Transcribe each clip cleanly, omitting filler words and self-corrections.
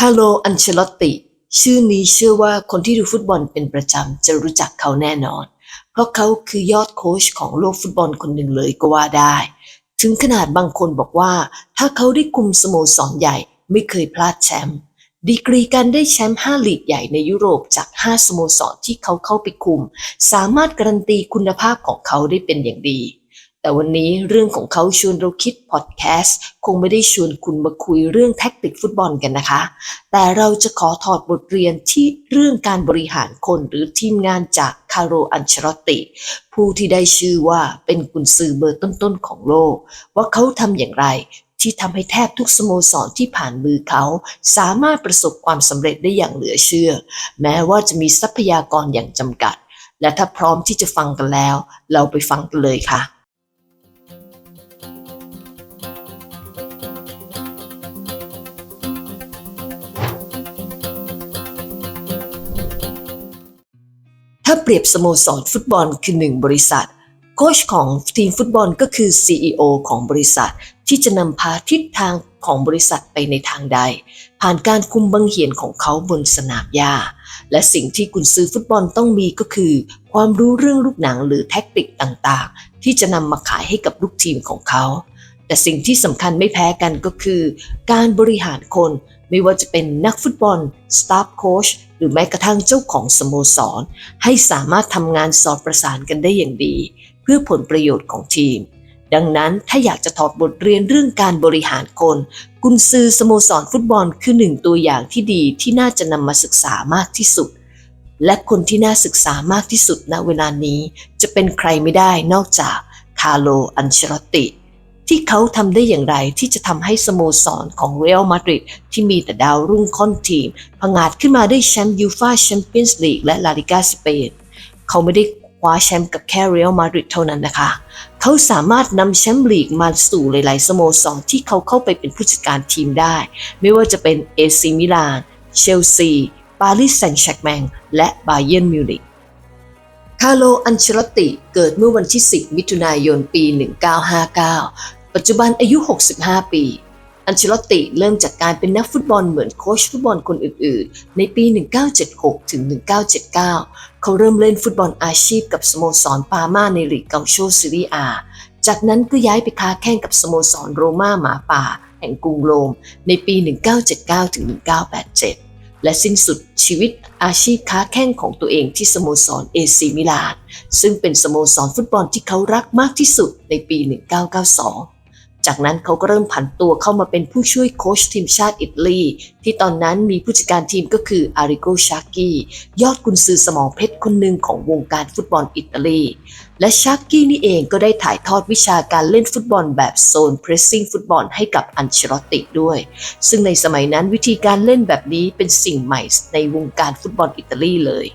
คาร์โล อันเชลอตติชื่อนี้เชื่อว่าคนที่ดูฟุตบอลเป็นประจำจะรู้จักเขาแน่นอนเพราะเขาคือยอดโค้ชของโลกฟุตบอลคนหนึ่งเลยก็ว่าได้ถึงขนาดบางคนบอกว่าถ้าเขาได้คุมสโมสรใหญ่ไม่เคยพลาดแชมป์ดีกรีการได้แชมป์5ลีกใหญ่ในยุโรปจาก5สโมสรที่เขาเข้าไปคุมสามารถการันตีคุณภาพของเขาได้เป็นอย่างดีแต่วันนี้เรื่องของเขาชวนเราคิดพอดแคสต์คงไม่ได้ชวนคุณมาคุยเรื่องแท็กติกฟุตบอลกันนะคะแต่เราจะขอถอดบทเรียนที่เรื่องการบริหารคนหรือทีมงานจากคาร์โล อันเชลอตติผู้ที่ได้ชื่อว่าเป็นกุนซือเบอร์ต้นๆของโลกว่าเขาทำอย่างไรที่ทำให้แทบทุกสโมสรที่ผ่านมือเขาสามารถประสบความสำเร็จได้อย่างเหลือเชื่อแม้ว่าจะมีทรัพยากรอย่างจำกัดและถ้าพร้อมที่จะฟังกันแล้วเราไปฟังกันเลยค่ะถ้าเปรียบสโมสรฟุตบอลคือหนึ่งบริษัทโค้ชของทีมฟุตบอลก็คือ CEO ของบริษัทที่จะนำพาทิศทางของบริษัทไปในทางใดผ่านการคุมบังเหียนของเขาบนสนามหญ้าและสิ่งที่กุนซือฟุตบอลต้องมีก็คือความรู้เรื่องลูกหนังหรือแท็กติกต่างๆที่จะนำมาขายให้กับลูกทีมของเขาแต่สิ่งที่สำคัญไม่แพ้กันก็คือการบริหารคนไม่ว่าจะเป็นนักฟุตบอลสตาฟโค้ชหรือแม้กระทั่งเจ้าของสโมสรให้สามารถทำงานสอดประสานกันได้อย่างดีเพื่อผลประโยชน์ของทีมดังนั้นถ้าอยากจะถอดบทเรียนเรื่องการบริหารคนกุนซือสโมสรฟุตบอลคือหนึ่งตัวอย่างที่ดีที่น่าจะนำมาศึกษามากที่สุดและคนที่น่าศึกษามากที่สุดณเวลานี้จะเป็นใครไม่ได้นอกจากคาร์โล อันเชลอตติที่เขาทำได้อย่างไรที่จะทำให้สโมสรของเรอัลมาดริดที่มีแต่ดาวรุ่งค่อนทีมผงาดขึ้นมาได้แชมป์ยูฟ่าแชมเปี้ยนส์ลีกและลาลิก้าสเปนเขาไม่ได้คว้าแชมป์กับแค่เรอัลมาดริดเท่านั้นนะคะเขาสามารถนำแชมป์ลีกมาสู่หลายๆสโมสรที่เขาเข้าไปเป็นผู้จัดการทีมได้ไม่ว่าจะเป็นเอซีมิลานเชลซีปารีสแซงต์แชร์กแมงและบาเยิร์นมิวนิกคาร์โล อันเชลอตติเกิดเมื่อวันที่10มิถุนายนปี1959ปัจจุบันอายุ65ปีอันเชลอตติเริ่มจากการเป็นนักฟุตบอลเหมือนโค้ชฟุตบอลคนอื่นๆในปี1976ถึง1979เขาเริ่มเล่นฟุตบอลอาชีพกับสโมสรปาม่าในลีกเกาโชซีเรียอาจากนั้นก็ย้ายไปค้าแข่งกับสโมสรโรม่าหมาป่าแห่งกรุงโรมในปี1979ถึง1987และสิ้นสุดชีวิตอาชีพค้าแข่งของตัวเองที่สโมสรเอซีมิลานซึ่งเป็นสโมสรฟุตบอลที่เขารักมากที่สุดในปี1992จากนั้นเขาก็เริ่มผันตัวเข้ามาเป็นผู้ช่วยโค้ชทีมชาติอิตาลีที่ตอนนั้นมีผู้จัดการทีมก็คืออาริโก ชากี้ยอดกุนซือสมองเพชรคนหนึ่งของวงการฟุตบอลอิตาลีและชากี้นี่เองก็ได้ถ่ายทอดวิชาการเล่นฟุตบอลแบบโซนเพรสซิ่งฟุตบอลให้กับอันเชลอตติด้วยซึ่งในสมัยนั้นวิธีการเล่นแบบนี้เป็นสิ่งใหม่ในวงการฟุตบอลอิตาลีเลย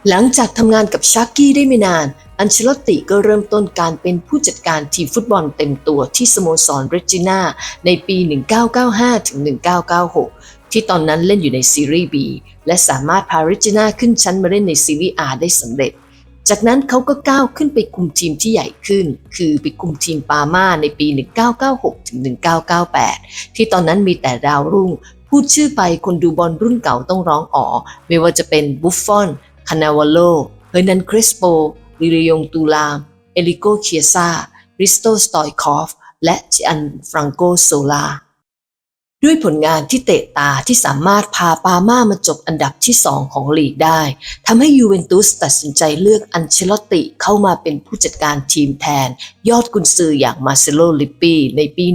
หลังจากทำงานกับชากี้ได้ไม่นานอันเชลอตติก็เริ่มต้นการเป็นผู้จัดการทีมฟุตบอลเต็มตัวที่สโมสรเรจิน่าในปี1995ถึง1996ที่ตอนนั้นเล่นอยู่ในซีรีส์ B และสามารถพาเรจิน่าขึ้นชั้นมาเล่นในซีรีส์ R ได้สำเร็จจากนั้นเขาก็ก้าวขึ้นไปคุมทีมที่ใหญ่ขึ้นคือไปคุมทีมปาม่าในปี1996ถึง1998ที่ตอนนั้นมีแต่ดาวรุ่งพูดชื่อไปคนดูบอลรุ่นเก่าต้องร้องอ๋อไม่ว่าจะเป็นบุฟฟอนคานาวาโลเฮอร์นัน เครสโปลิเรยง ตูลาม เอลิโก เคียซา ริสโต สตอยคอฟ และจิอันฟรังโก โซลาด้วยผลงานที่เตะตาที่สามารถพาปาม่ามาจบอันดับที่2ของลีกได้ทำให้ยูเวนตุสตัดสินใจเลือกอันเชลอตติเข้ามาเป็นผู้จัดการทีมแทนยอดกุนซืออย่างมาร์เซโล ลิปปีในปี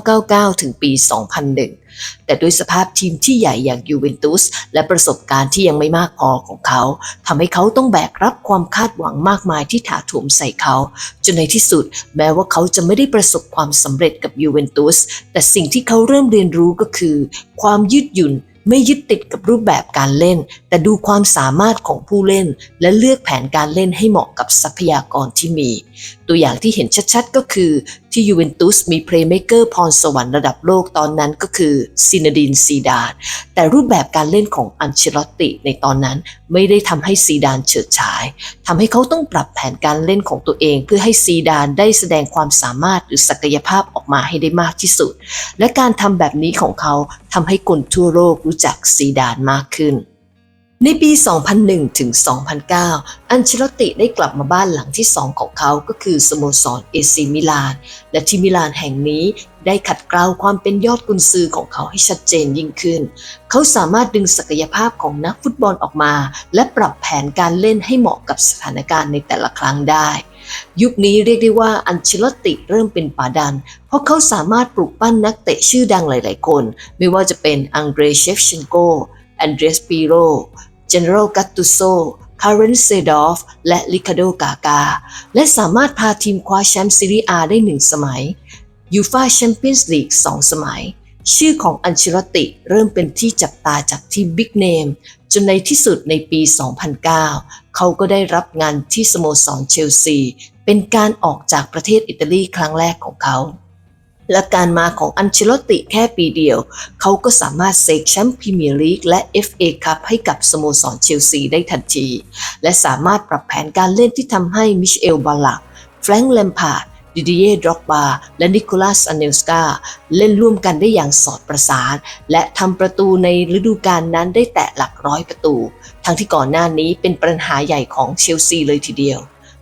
1999ถึงปี2001แต่ด้วยสภาพทีมที่ใหญ่อย่างยูเวนตุสและประสบการณ์ที่ยังไม่มากพอของเขาทำให้เขาต้องแบกรับความคาดหวังมากมายที่ถาโถมใส่เขาจนในที่สุดแม้ว่าเขาจะไม่ได้ประสบความสำเร็จกับยูเวนตุสแต่สิ่งที่เขาเริ่มเรียนรู้ก็คือความยืดหยุ่นไม่ยึดติดกับรูปแบบการเล่นแต่ดูความสามารถของผู้เล่นและเลือกแผนการเล่นให้เหมาะกับทรัพยากรที่มี ตัวอย่างที่เห็นชัดๆก็คือที่ยูเวนตุสมีเพลย์เมเกอร์พรสวรรค์ระดับโลกตอนนั้นก็คือซินาดินซีดานแต่รูปแบบการเล่นของอันเชลอตติในตอนนั้นไม่ได้ทำให้ซีดานเฉิดฉายทำให้เขาต้องปรับแผนการเล่นของตัวเองเพื่อให้ซีดานได้แสดงความสามารถหรือศักยภาพออกมาให้ได้มากที่สุดและการทำแบบนี้ของเขาทำให้คนทั่วโลกรู้จักซีดานมากขึ้นในปี 2001 ถึง 2009 อันเชลอตติได้กลับมาบ้านหลังที่ 2 ของเขาก็คือสโมสรเอซีมิลาน และที่มิลานแห่งนี้ได้ขัดเกลาความเป็นยอดกุนซือของเขาให้ชัดเจนยิ่งขึ้น เขาสามารถดึงศักยภาพของนักฟุตบอลออกมาและปรับแผนการเล่นให้เหมาะกับสถานการณ์ในแต่ละครั้งได้ ยุคนี้เรียกได้ว่าอันเชลอตติเริ่มเป็นป่าดันเพราะเขาสามารถปลูกปั้นนักเตะชื่อดังหลายๆคนไม่ว่าจะเป็นอังเดรเชฟเชนโกอันเดรสปิโรเจเนโรกัตตุโซคาเรนเซดอฟและลิคาโดกากาและสามารถพาทีมคว้าแชมป์ซีรีอาได้1 สมัยยูฟ่าแชมเปี้ยนส์ลีก2 สมัยชื่อของอันเชลอตติเริ่มเป็นที่จับตาจากทีมบิ๊กเนมจนในที่สุดในปี 2009 เขาก็ได้รับงานที่สโมสรเชลซีเป็นการออกจากประเทศอิตาลีครั้งแรกของเขาและการมาของอันเชลอตติแค่ปีเดียวเขาก็สามารถเสกแชมป์พรีเมียร์ลีกและ FA คัพให้กับสโมสรเชลซีได้ทันทีและสามารถปรับแผนการเล่นที่ทำให้มิเชลบาลักแฟรงค์แลมพาร์ดดิดิเย่ดร็อกบาและนิโคลัสอเนลสกาเล่นร่วมกันได้อย่างสอดประสานและทำประตูในฤดูกาลนั้นได้แตะหลักร้อยประตูทั้งที่ก่อนหน้านี้เป็นปัญหาใหญ่ของเชลซีเลยทีเดียว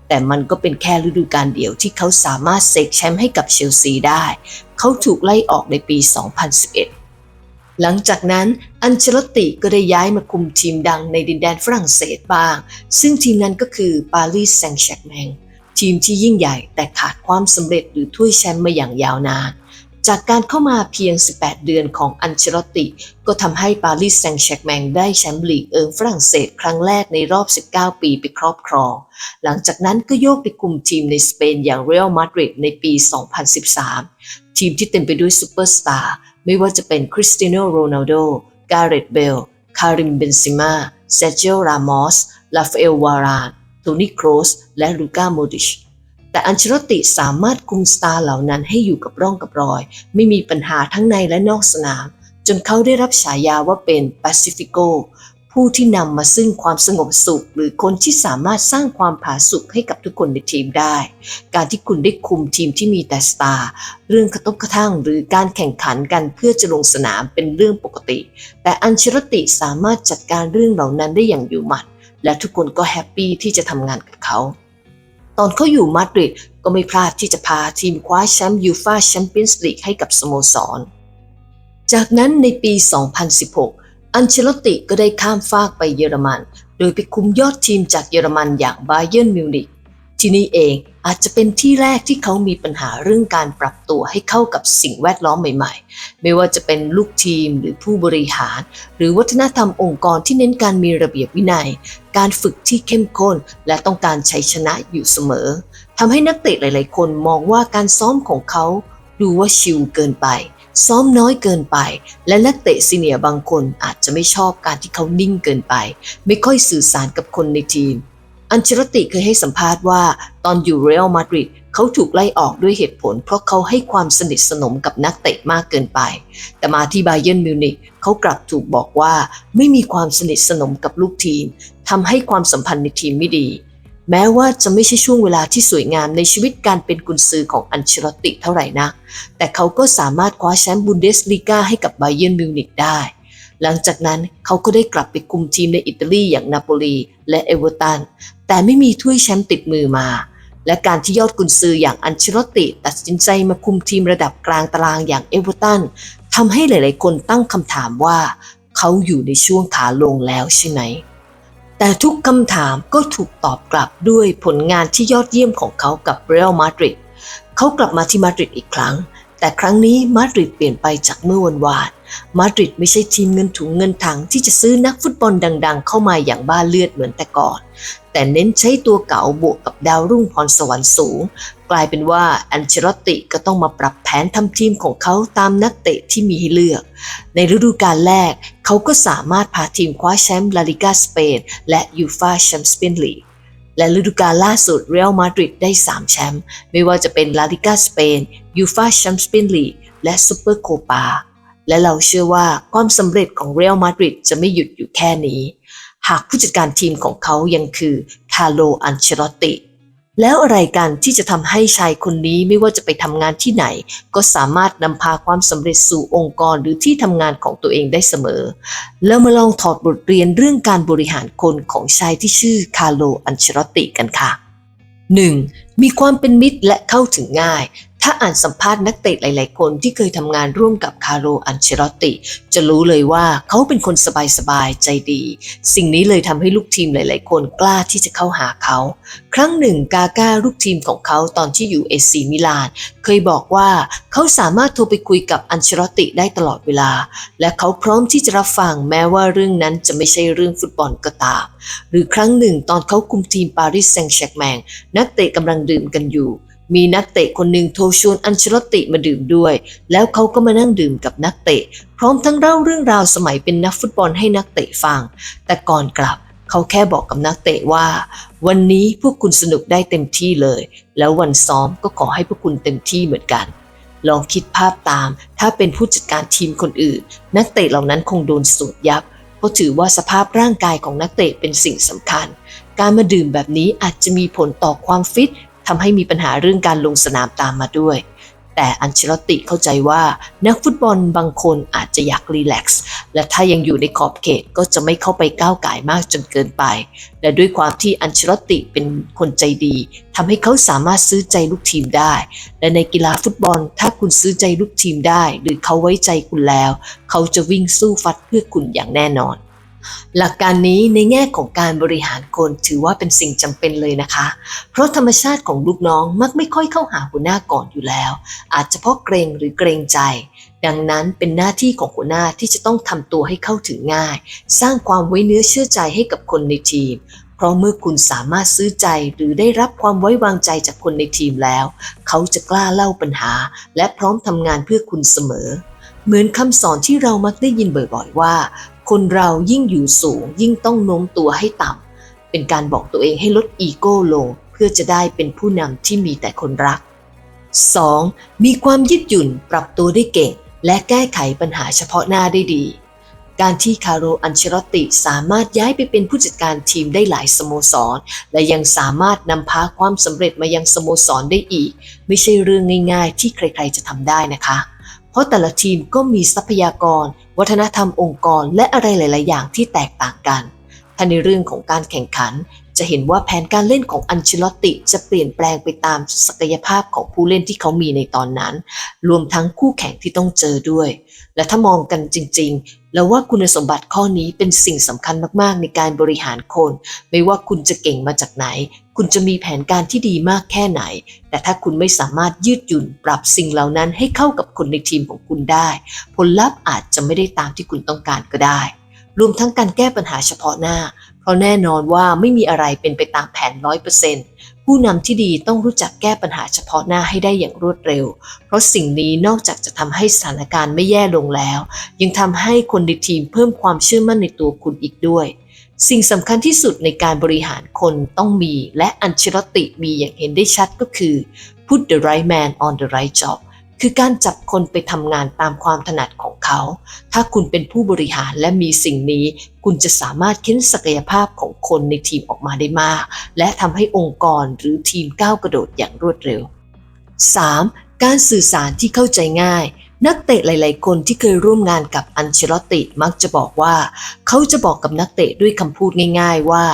แต่มันก็เป็นแค่ฤดูกาลเดียวที่เขาสามารถเสกแชมป์ให้กับเชลซีได้เขาถูกไล่ออกในปี 2011 หลังจากนั้นอันเชลอตติก็ได้ย้ายมาคุมทีมดังในดินแดนฝรั่งเศสบ้างซึ่งทีมนั้นก็คือปารีสแซงต์แชร์กแมงทีมที่ยิ่งใหญ่แต่ขาดความสำเร็จหรือถ้วยแชมป์มาอย่างยาวนานจากการเข้ามาเพียง 18 เดือนของอันเชลอตติก็ทำให้ปารีสแซงต์แชร์กแมงได้แชมป์ลีกฝรั่งเศสครั้งแรกในรอบ 19 ปีไปครอบครองหลังจากนั้นก็โยกไปคุมทีมในสเปนอย่างเรอัลมาดริดในปี 2013 ทีมที่เต็มไปด้วยซูเปอร์สตาร์ไม่ว่าจะเป็นคริสเตียโนโรนัลโดกาเรธเบลคาริมเบนซิม่าเซอร์จิโอรามอสลาฟาเอลวารานโทนี่โครสและลูก้าโมดริชแต่อันเชลอตติสามารถคุมสตาร์เหล่านั้นให้อยู่กับร่องกับรอยไม่มีปัญหาทั้งในและนอกสนามจนเขาได้รับฉายาว่าเป็นแปซิฟิโกผู้ที่นำมาซึ่งความสงบสุขหรือคนที่สามารถสร้างความผาสุกให้กับทุกคนในทีมได้การที่คุณได้คุมทีมที่มีแต่สตาร์เรื่องกระทบกระทั่งหรือการแข่งขันกันเพื่อจะลงสนามเป็นเรื่องปกติแต่อันเชลอตติสามารถจัดการเรื่องเหล่านั้นได้อย่างอยู่หมัดและทุกคนก็แฮปปี้ที่จะทำงานกับเขาตอนเขาอยู่มาดริดก็ไม่พลาดที่จะพาทีมคว้าแชมป์ยูฟ่าแชมเปี้ยนส์ลีกให้กับสโมสรจากนั้นในปี 2016 อันเชลอตติก็ได้ข้ามฟากไปเยอรมันโดยไปคุมยอดทีมจากเยอรมันอย่างบาเยิร์นมิวนิกที่นี่เองอาจจะเป็นที่แรกที่เขามีปัญหาเรื่องการปรับตัวให้เข้ากับสิ่งแวดล้อมใหม่ๆไม่ว่าจะเป็นลูกทีมหรือผู้บริหารหรือวัฒนธรรมองค์กรที่เน้นการมีระเบียบวินัยการฝึกที่เข้มข้นและต้องการชัยชนะอยู่เสมอทำให้นักเตะหลายๆคนมองว่าการซ้อมของเขาดูว่าชิลเกินไปซ้อมน้อยเกินไปและนักเตะซีเนียร์บางคนอาจจะไม่ชอบการที่เขานิ่งเกินไปไม่ค่อยสื่อสารกับคนในทีมอันเชลอตติเคยให้สัมภาษณ์ว่าตอนอยู่เรอัลมาดริดเขาถูกไล่ออกด้วยเหตุผลเพราะเขาให้ความสนิทสนมกับนักเตะมากเกินไปแต่มาที่บาเยิร์นมิวนิกเขากลับถูกบอกว่าไม่มีความสนิทสนมกับลูกทีมทำให้ความสัมพันธ์ในทีมไม่ดีแม้ว่าจะไม่ใช่ช่วงเวลาที่สวยงามในชีวิตการเป็นกุนซือของอันเชลอตติเท่าไหร่นักแต่เขาก็สามารถคว้าแชมป์บุนเดสลีกาให้กับบาเยิร์นมิวนิกได้หลังจากนั้นเขาก็ได้กลับไปคุมทีมในอิตาลีอย่างนาโปลีและเอเวอร์ตันแต่ไม่มีถ้วยแชมป์ติดมือมาและการที่ยอดกุนซืออย่างอันเชลอตติตัดสินใจมาคุมทีมระดับกลางตารางอย่างเอเวอร์ตันทำให้หลายๆคนตั้งคำถามว่าเขาอยู่ในช่วงขาลงแล้วใช่ไหมแต่ทุกคำถามก็ถูกตอบกลับด้วยผลงานที่ยอดเยี่ยมของเขากับเรอัลมาดริดเขากลับมาที่มาดริดอีกครั้งแต่ครั้งนี้มาดริดเปลี่ยนไปจากเมื่อวันวานมาดริดไม่ใช่ทีมเงินถุงเงินถังที่จะซื้อนักฟุตบอลดังๆเข้ามาอย่างบ้าเลือดเหมือนแต่ก่อนแต่เน้นใช้ตัวเก่าบวกกับดาวรุ่งพรสวรรค์สูงกลายเป็นว่าอันเชลอตติก็ต้องมาปรับแผนทำทีมของเขาตามนักเตะที่มีให้เลือกในฤดูกาลแรกเขาก็สามารถพาทีมคว้าแชมป์ลาลิกาสเปนและยูฟ่าแชมเปี้ยนส์ลีก และฤดูกาลล่าสุดเรอัลมาดริดได้3แชมป์ไม่ว่าจะเป็นลาลิก้าสเปนยูฟ่าแชมเปี้ยนส์ลีกและซูเปอร์โคปาและเราเชื่อว่าความสำเร็จของเรอัลมาดริดจะไม่หยุดอยู่แค่นี้หากผู้จัดการทีมของเขายังคือคาร์โล อันเชลอตติแล้วอะไรกันที่จะทำให้ชายคนนี้ไม่ว่าจะไปทำงานที่ไหนก็สามารถนำพาความสำเร็จสู่องค์กรหรือที่ทำงานของตัวเองได้เสมอแล้วมาลองถอดบทเรียนเรื่องการบริหารคนของชายที่ชื่อคาร์โล อันเชลอตติกันค่ะ 1. มีความเป็นมิตรและเข้าถึงง่ายถ้าอ่านสัมภาษณ์นักเตะหลายๆคนที่เคยทำงานร่วมกับคาร์โล อันเชลอตติจะรู้เลยว่าเขาเป็นคนสบายๆใจดีสิ่งนี้เลยทำให้ลูกทีมหลายๆคนกล้าที่จะเข้าหาเขาครั้งหนึ่งกาก้าลูกทีมของเขาตอนที่อยู่เอซีมิลานเคยบอกว่าเขาสามารถโทรไปคุยกับอันเชลอตติได้ตลอดเวลาและเขาพร้อมที่จะรับฟังแม้ว่าเรื่องนั้นจะไม่ใช่เรื่องฟุตบอลก็ตามหรือครั้งหนึ่งตอนเขาคุมทีมปารีสแซงต์แชร์กแมงนักเตะกำลังดื่มกันอยู่มีนักเตะคนหนึ่งโทรชวนอันเชลอตติมาดื่มด้วยแล้วเขาก็มานั่งดื่มกับนักเตะพร้อมทั้งเล่าเรื่องราวสมัยเป็นนักฟุตบอลให้นักเตะฟังแต่ก่อนกลับเขาแค่บอกกับนักเตะว่าวันนี้พวกคุณสนุกได้เต็มที่เลยแล้ววันซ้อมก็ขอให้พวกคุณเต็มที่เหมือนกันลองคิดภาพตามถ้าเป็นผู้จัดการทีมคนอื่นนักเตะเหล่านั้นคงโดนสวดยับเพราะถือว่าสภาพร่างกายของนักเตะเป็นสิ่งสำคัญการมาดื่มแบบนี้อาจจะมีผลต่อความฟิตทำให้มีปัญหาเรื่องการลงสนามตามมาด้วยแต่อันเชลอตติเข้าใจว่านักฟุตบอลบางคนอาจจะอยากรีแลกซ์และถ้ายังอยู่ในขอบเขตก็จะไม่เข้าไปก้าวก่ายมากจนเกินไปและด้วยความที่อันเชลอตติเป็นคนใจดีทำให้เขาสามารถซื้อใจลูกทีมได้และในกีฬาฟุตบอลถ้าคุณซื้อใจลูกทีมได้หรือเขาไว้ใจคุณแล้วเขาจะวิ่งสู้ฟัดเพื่อคุณอย่างแน่นอนหลักการนี้ในแง่ของการบริหารคนถือว่าเป็นสิ่งจำเป็นเลยนะคะเพราะธรรมชาติของลูกน้องมักไม่ค่อยเข้าหาหัวหน้าก่อนอยู่แล้วอาจจะเพราะเกรงหรือเกรงใจดังนั้นเป็นหน้าที่ของหัวหน้าที่จะต้องทำตัวให้เข้าถึงง่ายสร้างความไว้เนื้อเชื่อใจให้กับคนในทีมเพราะเมื่อคุณสามารถซื้อใจหรือได้รับความไว้วางใจจากคนในทีมแล้วเขาจะกล้าเล่าปัญหาและพร้อมทำงานเพื่อคุณเสมอเหมือนคำสอนที่เรามักได้ยินบ่อยๆว่าคนเรายิ่งอยู่สูงยิ่งต้องโน้มตัวให้ต่ำเป็นการบอกตัวเองให้ลดอีโก้ลงเพื่อจะได้เป็นผู้นำที่มีแต่คนรัก 2. มีความยืดหยุ่นปรับตัวได้เก่งและแก้ไขปัญหาเฉพาะหน้าได้ดีการที่คาร์โล อันเชลอตติสามารถย้ายไปเป็นผู้จัดการทีมได้หลายสโมสรและยังสามารถนำพาความสำเร็จมายังสโมสรได้อีกไม่ใช่เรื่องง่ายๆที่ใครๆจะทำได้นะคะเพราะแต่ละทีมก็มีทรัพยากรวัฒนธรรมองค์กรและอะไรหลายๆอย่างที่แตกต่างกันถ้าในเรื่องของการแข่งขันจะเห็นว่าแผนการเล่นของอันเชลอตติจะเปลี่ยนแปลงไปตามศักยภาพของผู้เล่นที่เขามีในตอนนั้นรวมทั้งคู่แข่งที่ต้องเจอด้วยและถ้ามองกันจริงๆแล้วว่าคุณสมบัติข้อนี้เป็นสิ่งสำคัญมากๆในการบริหารคนไม่ว่าคุณจะเก่งมาจากไหนคุณจะมีแผนการที่ดีมากแค่ไหนแต่ถ้าคุณไม่สามารถยืดหยุ่นปรับสิ่งเหล่านั้นให้เข้ากับคนในทีมของคุณได้ผลลัพธ์อาจจะไม่ได้ตามที่คุณต้องการก็ได้รวมทั้งการแก้ปัญหาเฉพาะหน้าเพราะแน่นอนว่าไม่มีอะไรเป็นไปตามแผน 100% ผู้นำที่ดีต้องรู้จักแก้ปัญหาเฉพาะหน้าให้ได้อย่างรวดเร็วเพราะสิ่งนี้นอกจากจะทำให้สถานการณ์ไม่แย่ลงแล้วยังทำให้คนในทีมเพิ่มความเชื่อมั่นในตัวคุณอีกด้วยสิ่งสำคัญที่สุดในการบริหารคนต้องมีและอันเชลอตติมีอย่างเห็นได้ชัดก็คือ put the right man on the right job คือการจับคนไปทำงานตามความถนัดของเขาถ้าคุณเป็นผู้บริหารและมีสิ่งนี้คุณจะสามารถเค้นศักยภาพของคนในทีมออกมาได้มากและทำให้องค์กรหรือทีมก้าวกระโดดอย่างรวดเร็ว 3. การสื่อสารที่เข้าใจง่ายนักเตะหลายๆคนที่เคยร่วมงานกับอันเชลอตติมักจะบอกว่าเขาจะบอกกับนักเตะด้วยคำพูดง่ายๆว่า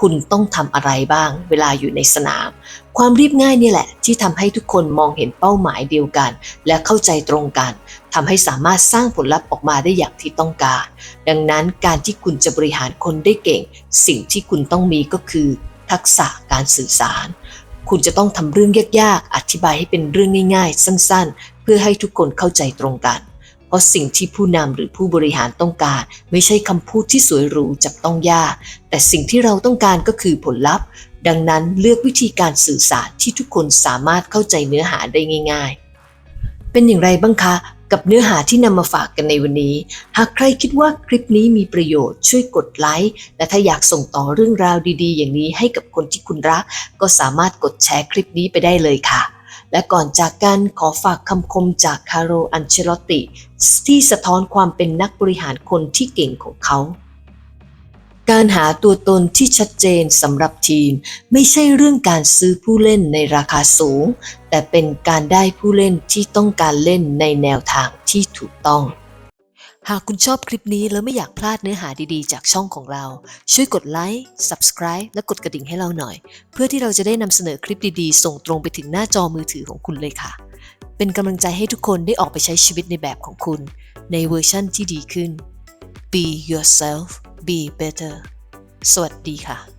คุณต้องทำอะไรบ้างเวลาอยู่ในสนามความเรียบง่ายนี่แหละที่ทำให้ทุกคนมองเห็นเป้าหมายเดียวกันและเข้าใจตรงกันทำให้สามารถสร้างผลลัพธ์ออกมาได้อย่างที่ต้องการดังนั้นการที่คุณจะบริหารคนได้เก่งสิ่งที่คุณต้องมีก็คือทักษะการสื่อสารคุณจะต้องทำเรื่องยากๆอธิบายให้เป็นเรื่องง่ายๆสั้นๆเพื่อให้ทุกคนเข้าใจตรงกันเพราะสิ่งที่ผู้นำหรือผู้บริหารต้องการไม่ใช่คำพูดที่สวยหรูจับต้องยากแต่สิ่งที่เราต้องการก็คือผลลัพธ์ดังนั้นเลือกวิธีการสื่อสารที่ทุกคนสามารถเข้าใจเนื้อหาได้ง่ายๆเป็นอย่างไรบ้างคะ กับเนื้อหาที่นำมาฝากกันในวันนี้หากใครคิดว่าคลิปนี้มีประโยชน์ช่วยกดไลค์และถ้าอยากส่งต่อเรื่องราวดีๆอย่างนี้ให้กับคนที่คุณรักก็สามารถกดแชร์คลิปนี้ไปได้เลยค่ะและก่อนจากกันขอฝากคำคมจากคาร์โล อันเชลอตติที่สะท้อนความเป็นนักบริหารคนที่เก่งของเขาการหาตัวตนที่ชัดเจนสำหรับทีมไม่ใช่เรื่องการซื้อผู้เล่นในราคาสูงแต่เป็นการได้ผู้เล่นที่ต้องการเล่นในแนวทางที่ถูกต้องหากคุณชอบคลิปนี้แล้วไม่อยากพลาดเนื้อหาดีๆจากช่องของเราช่วยกดไลค์ Subscribe และกดกระดิ่งให้เราหน่อยเพื่อที่เราจะได้นำเสนอคลิปดีๆส่งตรงไปถึงหน้าจอมือถือของคุณเลยค่ะเป็นกำลังใจให้ทุกคนได้ออกไปใช้ชีวิตในแบบของคุณในเวอร์ชั่นที่ดีขึ้น Be yourself Be better สวัสดีค่ะ